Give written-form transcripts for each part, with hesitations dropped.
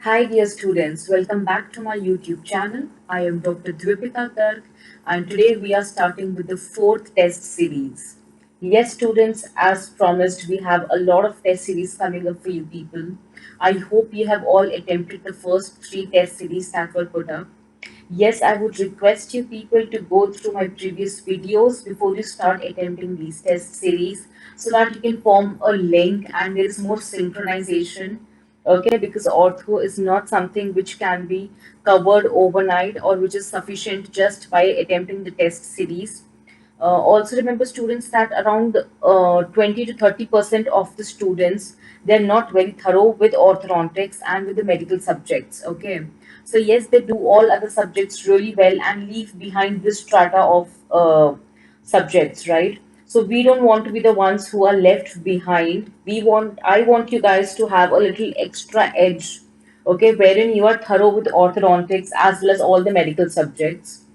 Hi dear students, welcome back to my YouTube channel. I am Dr. Dweepika Garg and today we are starting with the fourth test series. Yes students, as promised we have a lot of test series coming up for you people. I hope you have all attempted the first three test series that were put up. Yes, I would request you people to go through my previous videos before you start attempting these test series so that you can form a link and there is more synchronization. Okay, because ortho is not something which can be covered overnight or which is sufficient just by attempting the test series. Also remember students that around 20 to 30% of the students, they're not very thorough with orthodontics and with the medical subjects. Okay, so yes, they do all other subjects really well and leave behind this strata of subjects, right? So we don't want to be the ones who are left behind. I want you guys to have a little extra edge, okay, wherein you are thorough with orthodontics as well as all the medical subjects.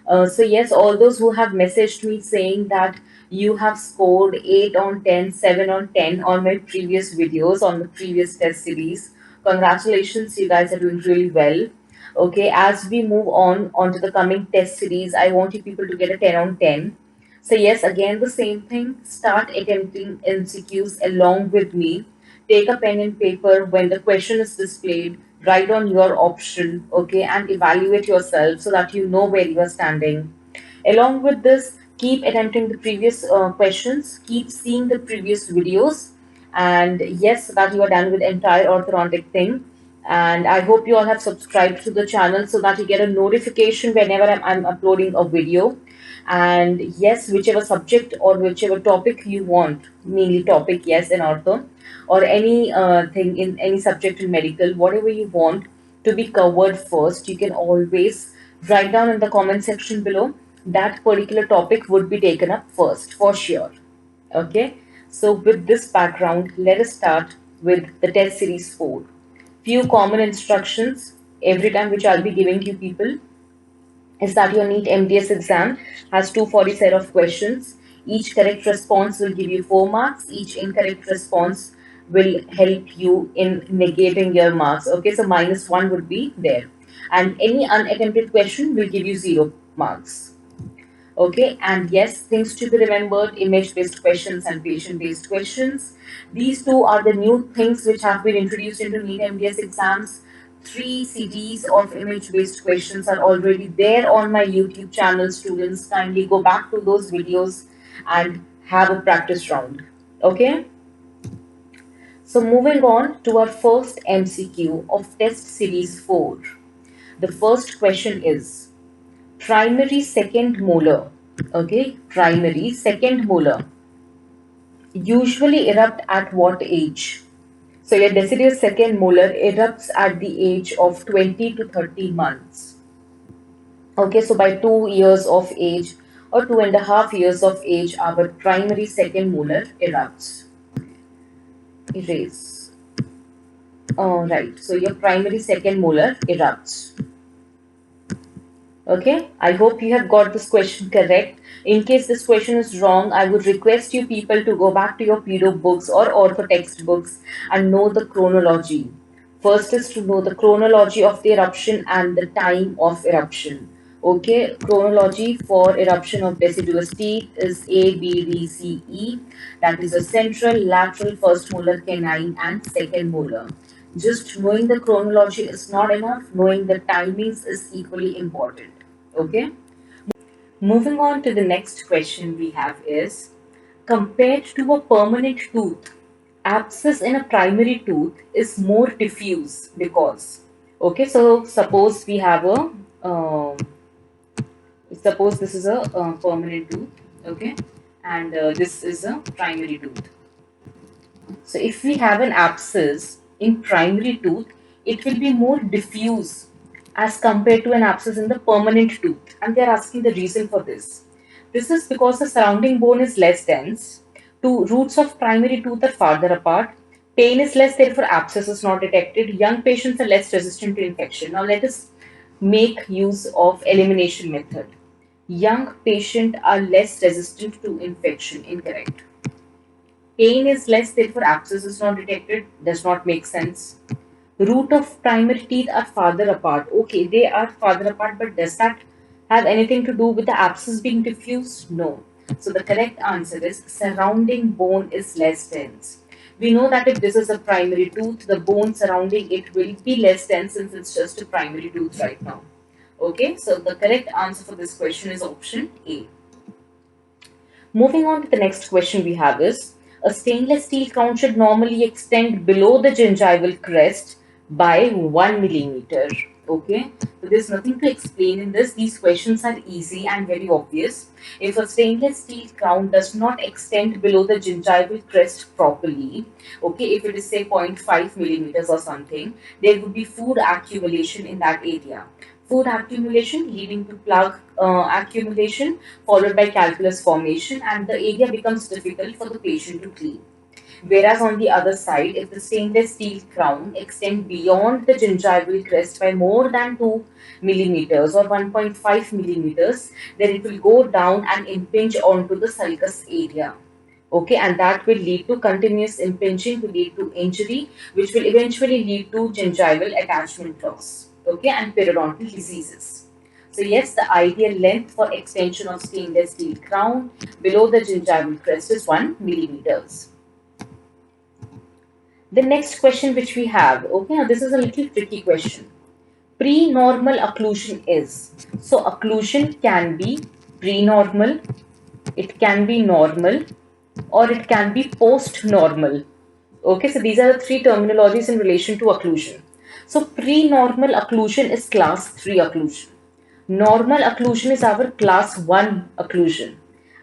So yes, all those who have messaged me saying that you have scored 8 on 10, 7 on 10 on my previous videos on the previous test series. Congratulations, you guys are doing really well. Okay, as we move on onto the coming test series, I want you people to get a 10 on 10. So yes, again the same thing. Start attempting MCQs along with me. Take a pen and paper when the question is displayed. Write on your option, okay, and evaluate yourself so that you know where you are standing. Along with this, keep attempting the previous questions. Keep seeing the previous videos, and yes, so that you are done with the entire orthodontic thing. And I hope you all have subscribed to the channel so that you get a notification whenever I'm uploading a video. And yes, whichever subject or whichever topic you want, mainly topic, yes, in ortho, or any thing in any subject in medical, whatever you want to be covered first, you can always write down in the comment section below. That particular topic would be taken up first for sure. Okay, so with this background, let us start with the test series 4. Few common instructions every time which I'll be giving you people is that your NEET MDS exam has 240 set of questions. Each correct response will give you 4 marks. Each incorrect response will help you in negating your marks. Okay, so -1 would be there. And any unattempted question will give you 0 marks. Okay, and yes, things to be remembered, image-based questions and patient-based questions. These two are the new things which have been introduced into NEET MDS exams. 3 CDs of image-based questions are already there on my YouTube channel. Students, kindly go back to those videos and have a practice round. Okay, so moving on to our first MCQ of test series 4. The first question is, primary second molar, okay, primary second molar usually erupt at what age? So your deciduous second molar erupts at the age of 20 to 30 months. Okay, so by 2 years of age or 2.5 years of age, our primary second molar erupts. Erase. All right, so your primary second molar erupts. Okay, I hope you have got this question correct. In case this question is wrong, I would request you people to go back to your pedo books or ortho textbooks and know the chronology. First is to know the chronology of the eruption and the time of eruption. Okay, chronology for eruption of deciduous teeth is A, B, D, C, E. That is a central, lateral, first molar, canine, and second molar. Just knowing the chronology is not enough, knowing the timings is equally important. Okay. Moving on to the next question we have is, compared to a permanent tooth, abscess in a primary tooth is more diffuse because, okay, so suppose we have a, suppose this is a permanent tooth, okay, and this is a primary tooth. So if we have an abscess in primary tooth, it will be more diffuse as compared to an abscess in the permanent tooth. And they are asking the reason for this. This is because the surrounding bone is less dense. Two roots of primary tooth are farther apart. Pain is less, therefore abscess is not detected. Young patients are less resistant to infection. Now let us make use of elimination method. Young patients are less resistant to infection. Incorrect. Pain is less, therefore abscess is not detected. Does not make sense. Root of primary teeth are farther apart. Okay, they are farther apart, but does that have anything to do with the abscess being diffused? No. So the correct answer is surrounding bone is less dense. We know that if this is a primary tooth, the bone surrounding it will be less dense since it's just a primary tooth right now. Okay, so the correct answer for this question is option A. Moving on to the next question we have is, a stainless steel crown should normally extend below the gingival crest by 1 millimeter. Okay, so there's nothing to explain in this. These questions are easy and very obvious. If a stainless steel crown does not extend below the gingival crest properly, okay, if it is say 0.5 millimeters or something, there would be food accumulation in that area. Food accumulation leading to plaque accumulation followed by calculus formation, and the area becomes difficult for the patient to clean. Whereas on the other side, if the stainless steel crown extends beyond the gingival crest by more than 2 millimeters or 1.5 millimeters, then it will go down and impinge onto the sulcus area. Okay, and that will lead to continuous impinging to lead to injury, which will eventually lead to gingival attachment loss. Okay, and periodontal diseases. So yes, the ideal length for extension of stainless steel crown below the gingival crest is 1 millimeters. The next question which we have, okay, now this is a little tricky question. Pre-normal occlusion is, so occlusion can be pre-normal, it can be normal, or it can be post-normal. Okay, so these are the three terminologies in relation to occlusion. So pre-normal occlusion is class 3 occlusion. Normal occlusion is our class 1 occlusion.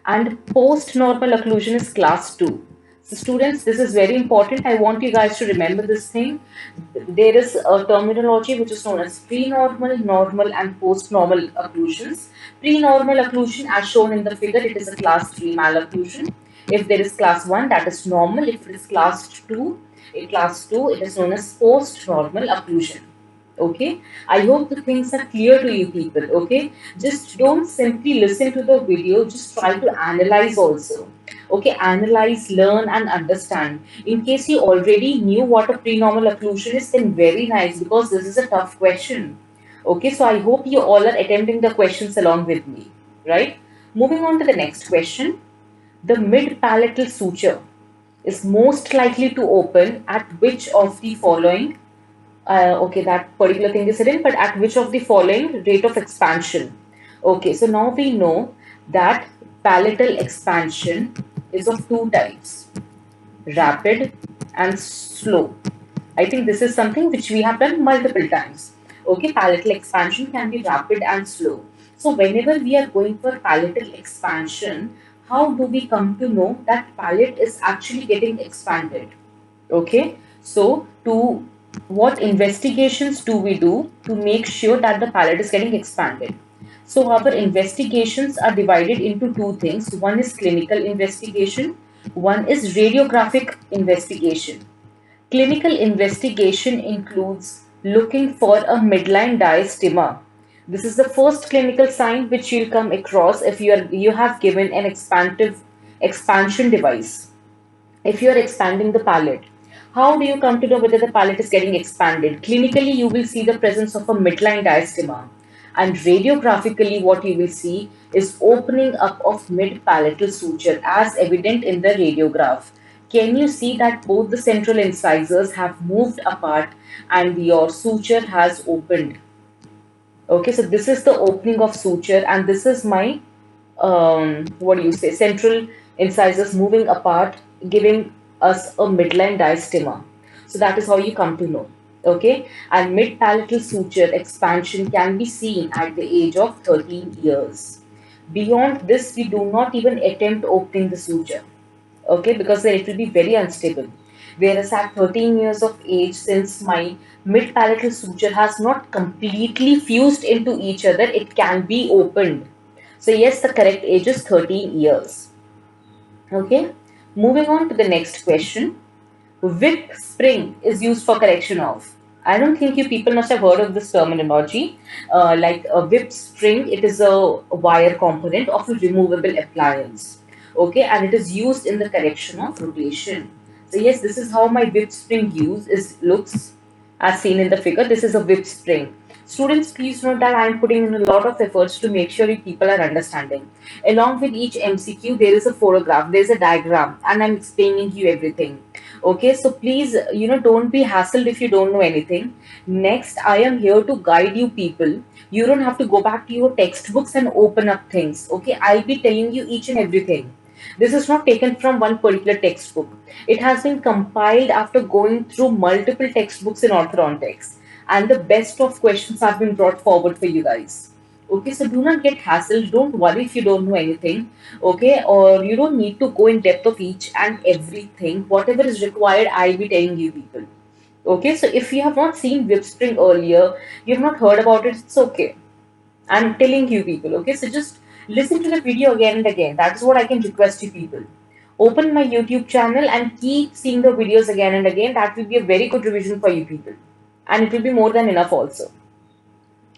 And post-normal occlusion is class 2. So students, this is very important. I want you guys to remember this thing. There is a terminology which is known as pre-normal, normal and post-normal occlusions. Pre-normal occlusion, as shown in the figure, it is a class 3 malocclusion. If there is class 1, that is normal. If it is class 2, it is known as post-normal occlusion. Okay, I hope the things are clear to you people. Okay, just don't simply listen to the video, just try to analyze also. Okay, analyze, learn and understand. In case you already knew what a prenormal occlusion is, then very nice, because this is a tough question. Okay, so I hope you all are attempting the questions along with me, right? Moving on to the next question. The mid-palatal suture is most likely to open at which of the following, okay, that particular thing is hidden, but at which of the following rate of expansion? Okay, so now we know that palatal expansion is of two types, rapid and slow. I think this is something which we have done multiple times. Okay, palatal expansion can be rapid and slow. So whenever we are going for palatal expansion, how do we come to know that palate is actually getting expanded? Okay, so to what investigations do we do to make sure that the palate is getting expanded? So our investigations are divided into two things. One is clinical investigation, one is radiographic investigation. Clinical investigation includes looking for a midline diastema. This is the first clinical sign which you'll come across if you have given an expansion device. If you are expanding the palate, how do you come to know whether the palate is getting expanded? Clinically, you will see the presence of a midline diastema. And radiographically, what you will see is opening up of mid-palatal suture as evident in the radiograph. Can you see that both the central incisors have moved apart and your suture has opened? Okay, so this is the opening of suture, and this is my what do you say, central incisors moving apart, giving us a midline diastema. So that is how you come to know. Okay, and mid-palatal suture expansion can be seen at the age of 13 years. Beyond this, we do not even attempt opening the suture. Okay, because then it will be very unstable. Whereas at 13 years of age, since my mid-palatal suture has not completely fused into each other, it can be opened. So yes, the correct age is 13 years. Okay, moving on to the next question. Whip spring is used for correction of. I don't think you people must have heard of this terminology. Like a whip spring, it is a wire component of a removable appliance. Okay, and it is used in the correction of rotation. So yes, this is how my whip spring looks. As seen in the figure, this is a whip spring. Students, please note that I am putting in a lot of efforts to make sure you people are understanding. Along with each MCQ, there is a photograph, there is a diagram, and I'm explaining you everything. Okay, so please, don't be hassled if you don't know anything. Next, I am here to guide you people. You don't have to go back to your textbooks and open up things. Okay, I'll be telling you each and everything. This is not taken from one particular textbook. It has been compiled after going through multiple textbooks in orthodontics, and the best of questions have been brought forward for you guys. Okay, so do not get hassled. Don't worry if you don't know anything. Okay, or you don't need to go in depth of each and everything. Whatever is required, I'll be telling you people. Okay, so if you have not seen whip spring earlier, you have not heard about it, it's okay. I'm telling you people, okay? So just listen to the video again and again. That is what I can request you people. Open my YouTube channel and keep seeing the videos again and again. That will be a very good revision for you people. And it will be more than enough also.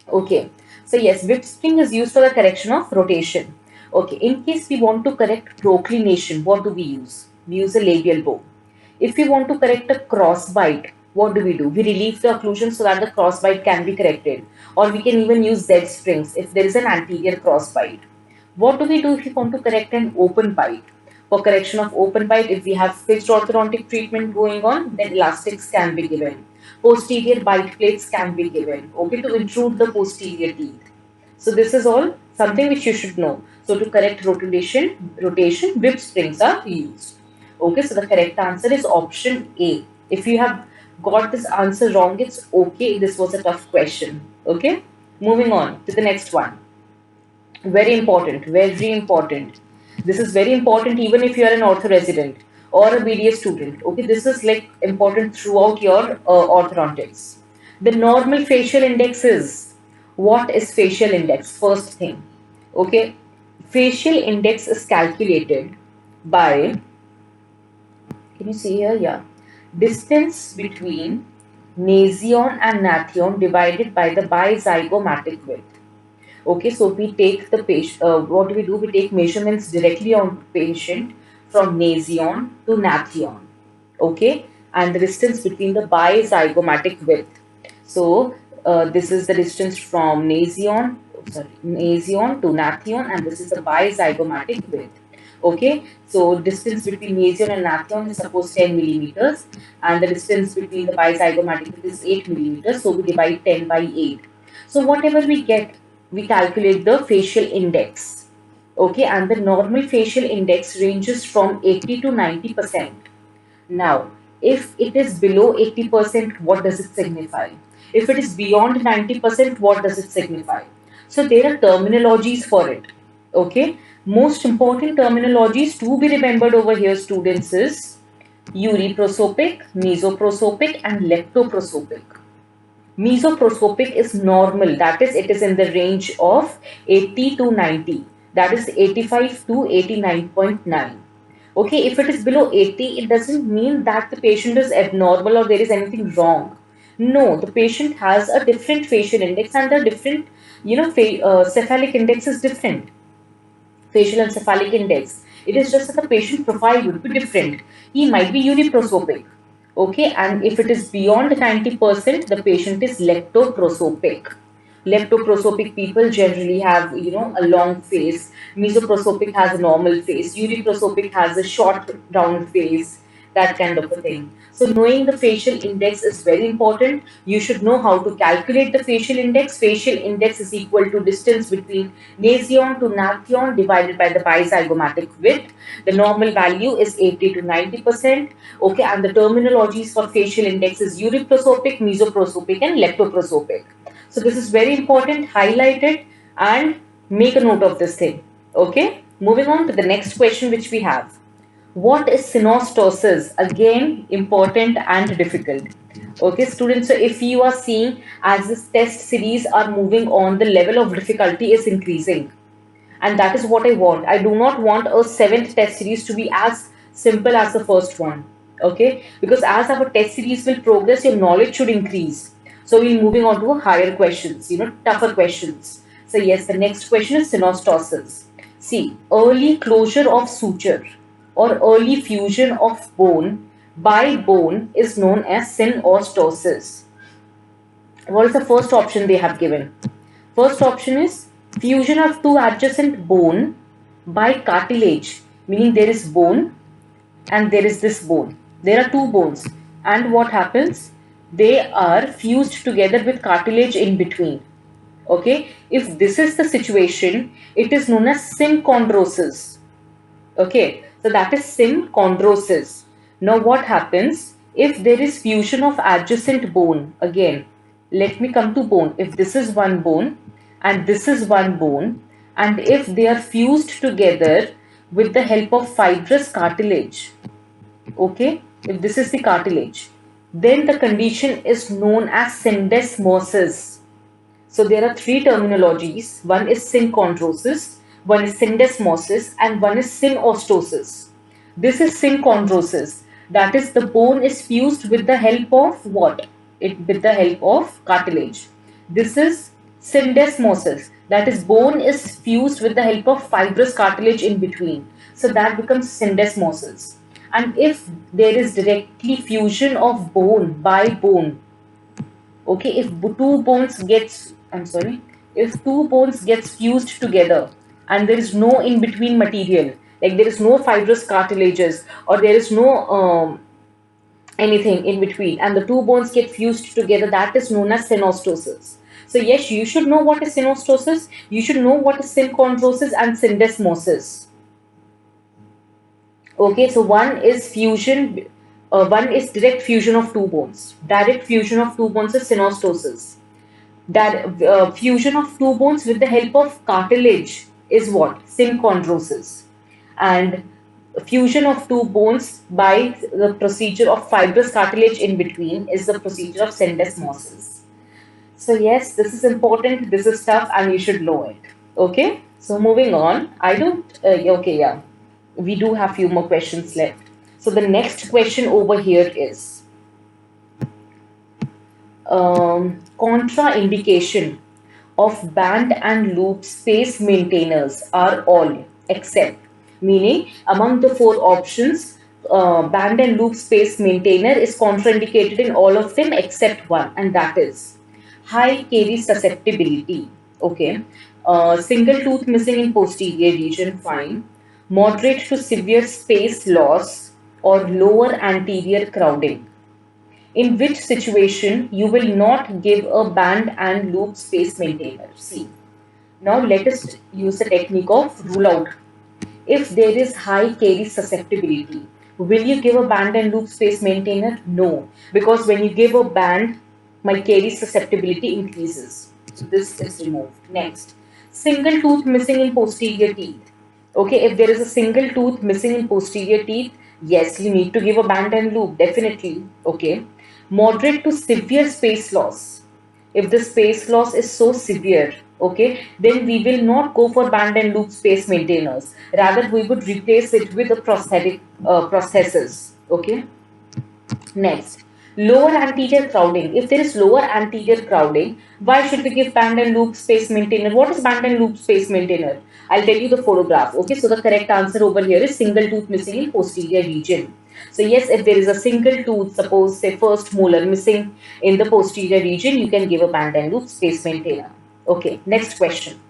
Okay. So yes, whip spring is used for the correction of rotation. Okay. In case we want to correct proclination, what do we use? We use a labial bow. If we want to correct a cross bite, what do? We relieve the occlusion so that the cross bite can be corrected. Or we can even use Z springs if there is an anterior cross bite. What do we do if we want to correct an open bite? For correction of open bite, if we have fixed orthodontic treatment going on, then elastics can be given. Posterior bite plates can be given, okay, to intrude the posterior teeth. So this is all something which you should know. So to correct rotation, whip springs are used. Okay, so the correct answer is option A. If you have got this answer wrong, it's okay. This was a tough question. Okay, moving on to the next one. Very important, very important. This is very important even if you are an ortho resident or a BDS student. Okay, this is like important throughout your orthodontics. The normal facial index is, what is facial index? First thing, okay, facial index is calculated by, can you see here? Yeah, distance between nasion and nathion divided by the bizygomatic width. Okay, so we take the patient, what do? We take measurements directly on patient from nasion to nathion. Okay, and the distance between the bizygomatic width. So this is the distance from nasion to nathion, and this is the bizygomatic width. Okay, so distance between nasion and nathion is suppose 10 millimeters, and the distance between the bizygomatic width is 8 millimeters. So we divide 10 by 8. So whatever we get, we calculate the facial index. Okay, and the normal facial index ranges from 80 to 90%. Now, if it is below 80%, what does it signify? If it is beyond 90%, what does it signify? So there are terminologies for it. Okay, most important terminologies to be remembered over here, students, is uriprosopic, mesoprosopic, and leptoprosopic. Mesoprosopic is normal, that is, it is in the range of 80 to 90, that is 85 to 89.9. Okay, if it is below 80, it doesn't mean that the patient is abnormal or there is anything wrong. No, the patient has a different facial index and the different, cephalic index is different. Facial and cephalic index. It is just that the patient profile would be different. He might be uniprosopic. Okay, and if it is beyond 90%, the patient is leptoprosopic. Leptoprosopic people generally have, a long face. Mesoprosopic has a normal face. Uniprosopic has a short, round face. That kind of a thing. So knowing the facial index is very important. You should know how to calculate the facial index. Facial index is equal to distance between nasion to nathion divided by the bizygomatic width. The normal value is 80 to 90%. Okay, and the terminologies for facial index is uriprosopic, mesoprosopic, and leptoprosopic. So this is very important. Highlight it and make a note of this thing. Okay, moving on to the next question which we have. What is synostosis? Again, important and difficult. Okay, students, so if you are seeing as this test series are moving on, the level of difficulty is increasing. And that is what I want. I do not want a 7th test series to be as simple as the first one. Okay, because as our test series will progress, your knowledge should increase. So we're moving on to higher questions, tougher questions. So yes, the next question is synostosis. See, early closure of suture or early fusion of bone by bone is known as synostosis. What is the first option they have given? First option is fusion of two adjacent bone by cartilage, meaning there is bone and there is this bone. There are two bones, and what happens? They are fused together with cartilage in between. Okay, if this is the situation, it is known as synchondrosis. Okay, so that is synchondrosis. Now what happens if there is fusion of adjacent bone? Again, let me come to bone. If this is one bone and this is one bone, and if they are fused together with the help of fibrous cartilage, okay, if this is the cartilage, then the condition is known as syndesmosis. So there are three terminologies. One is synchondrosis, one is syndesmosis, and one is synostosis. This is synchondrosis. That is, the bone is fused with the help of what? With the help of cartilage. This is syndesmosis. That is, bone is fused with the help of fibrous cartilage in between. So that becomes syndesmosis. And if there is directly fusion of bone by bone, okay, if two bones gets, if two bones gets fused together and there is no in between material, like there is no fibrous cartilages or there is no anything in between, and the two bones get fused together, that is known as synostosis. So yes, you should know what is synostosis, you should know what is synchondrosis and syndesmosis. Okay, so one is fusion, one is direct fusion of two bones. Direct fusion of two bones is synostosis. That fusion of two bones with the help of cartilage is what? Synchondrosis. And fusion of two bones by the procedure of fibrous cartilage in between is the procedure of syndesmosis. So yes, this is important, this is tough, and you should know it. Okay, so moving on. Okay, yeah, we do have few more questions left. So the next question over here is contraindication of band and loop space maintainers are all except, meaning among the four options, band and loop space maintainer is contraindicated in all of them except one, and that is high carry susceptibility. Okay, single tooth missing in posterior region, fine. Moderate to severe space loss or lower anterior crowding, in which situation you will not give a band and loop space maintainer. See, now let us use the technique of rule out. If there is high carry susceptibility, will you give a band and loop space maintainer? No, because when you give a band, my carry susceptibility increases. So this is removed. Next, single tooth missing in posterior teeth. Okay, if there is a single tooth missing in posterior teeth, yes, you need to give a band and loop, definitely. Okay, moderate to severe space loss. If the space loss is so severe, okay, then we will not go for band and loop space maintainers. Rather, we would replace it with a prosthetic prosthesis. Okay. Next, lower anterior crowding. If there is lower anterior crowding, why should we give band and loop space maintainer? What is band and loop space maintainer? I'll tell you the photograph. Okay, so the correct answer over here is single tooth missing in posterior region. So yes, if there is a single tooth, suppose say first molar missing in the posterior region, you can give a band and loop space maintainer. Okay, next question.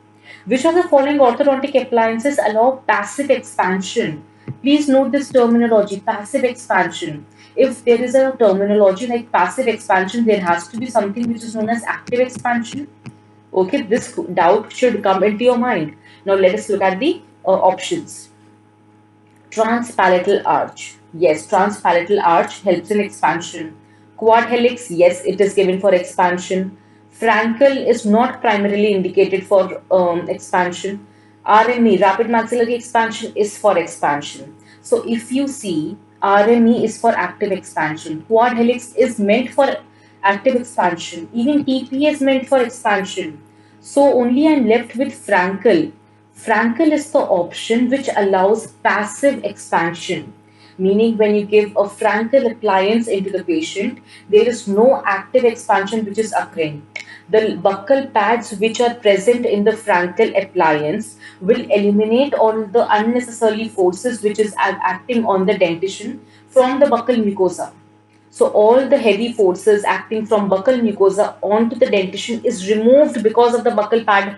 Which of the following orthodontic appliances allow passive expansion? Please note this terminology, passive expansion. If there is a terminology like passive expansion, there has to be something which is known as active expansion. Okay, this doubt should come into your mind. Now let us look at the options. Transpalatal arch. Yes, transpalatal arch helps in expansion. Quad helix, yes, it is given for expansion. Frankel is not primarily indicated for expansion. RME, rapid maxillary expansion, is for expansion. So if you see, RME is for active expansion. Quad helix is meant for active expansion. Even TP is meant for expansion. So only I am left with Frankel. Frankel is the option which allows passive expansion. Meaning when you give a Frankel appliance into the patient, there is no active expansion which is occurring. The buccal pads which are present in the Frankel appliance will eliminate all the unnecessary forces which is acting on the dentition from the buccal mucosa. So all the heavy forces acting from buccal mucosa onto the dentition is removed because of the buccal pad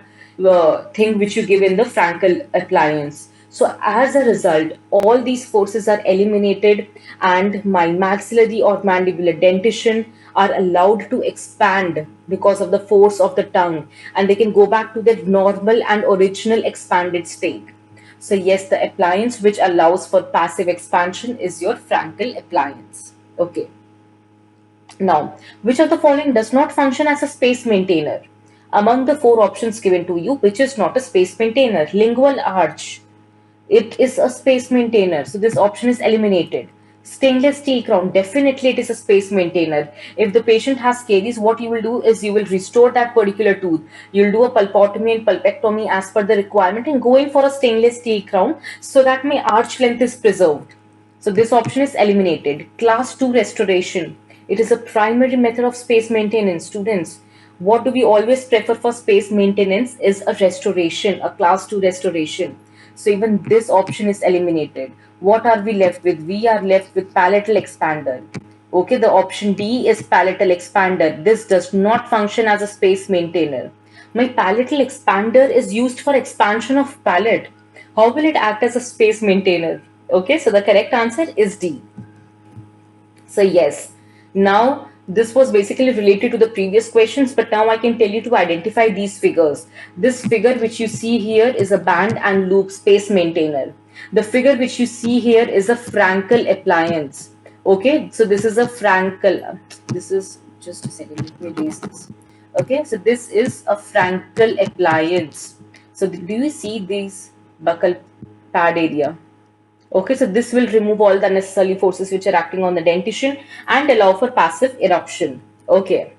thing which you give in the Frankel appliance. So as a result, all these forces are eliminated and my maxillary or mandibular dentition are allowed to expand because of the force of the tongue, and they can go back to their normal and original expanded state. So yes, the appliance which allows for passive expansion is your Frankel appliance. Okay. Now, which of the following does not function as a space maintainer? Among the four options given to you, which is not a space maintainer? Lingual arch. It is a space maintainer. So this option is eliminated. Stainless steel crown. Definitely it is a space maintainer. If the patient has caries, what you will do is you will restore that particular tooth. You will do a pulpotomy and pulpectomy as per the requirement and go in for a stainless steel crown so that my arch length is preserved. So this option is eliminated. Class 2 restoration. It is a primary method of space maintenance. Students, what do we always prefer for space maintenance is a restoration, a class 2 restoration. So even this option is eliminated. What are we left with? We are left with palatal expander. Okay, the option D is palatal expander. This does not function as a space maintainer. My palatal expander is used for expansion of palate. How will it act as a space maintainer? Okay, so the correct answer is D. So yes, now this was basically related to the previous questions, but now I can tell you to identify these figures. This figure which you see here is a band and loop space maintainer. The figure which you see here is a Frankel appliance. Okay, so this is a Frankel. This is just a second. Let me erase this. Okay, so this is a Frankel appliance. So do you see these buccal pad area? Okay, so this will remove all the unnecessary forces which are acting on the dentition and allow for passive eruption. Okay.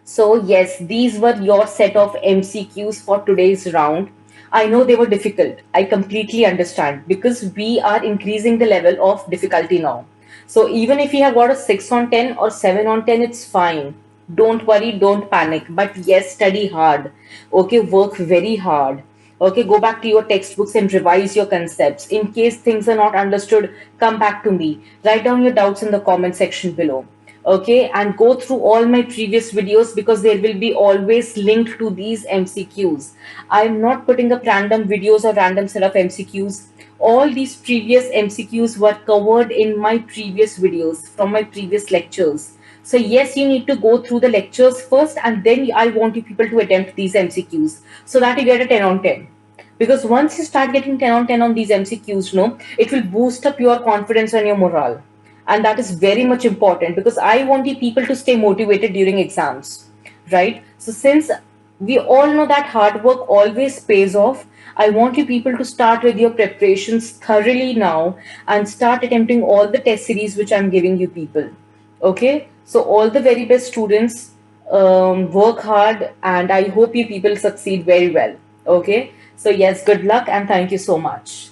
So yes, these were your set of MCQs for today's round. I know they were difficult. I completely understand because we are increasing the level of difficulty now. So even if you have got a 6 on 10 or 7 on 10, it's fine. Don't worry, don't panic. But yes, study hard. Okay, work very hard. Okay, go back to your textbooks and revise your concepts. In case things are not understood, come back to me. Write down your doubts in the comment section below. Okay, and go through all my previous videos because there will be always linked to these MCQs. I'm not putting up random videos or random set of MCQs. All these previous MCQs were covered in my previous videos from my previous lectures. So yes, you need to go through the lectures first and then I want you people to attempt these MCQs so that you get a 10 on 10. Because once you start getting 10 on 10 on these MCQs, no, it will boost up your confidence and your morale. And that is very much important because I want you people to stay motivated during exams, right? So since we all know that hard work always pays off, I want you people to start with your preparations thoroughly now and start attempting all the test series which I'm giving you people. Okay, so all the very best students, work hard and I hope you people succeed very well. Okay, so yes, good luck and thank you so much.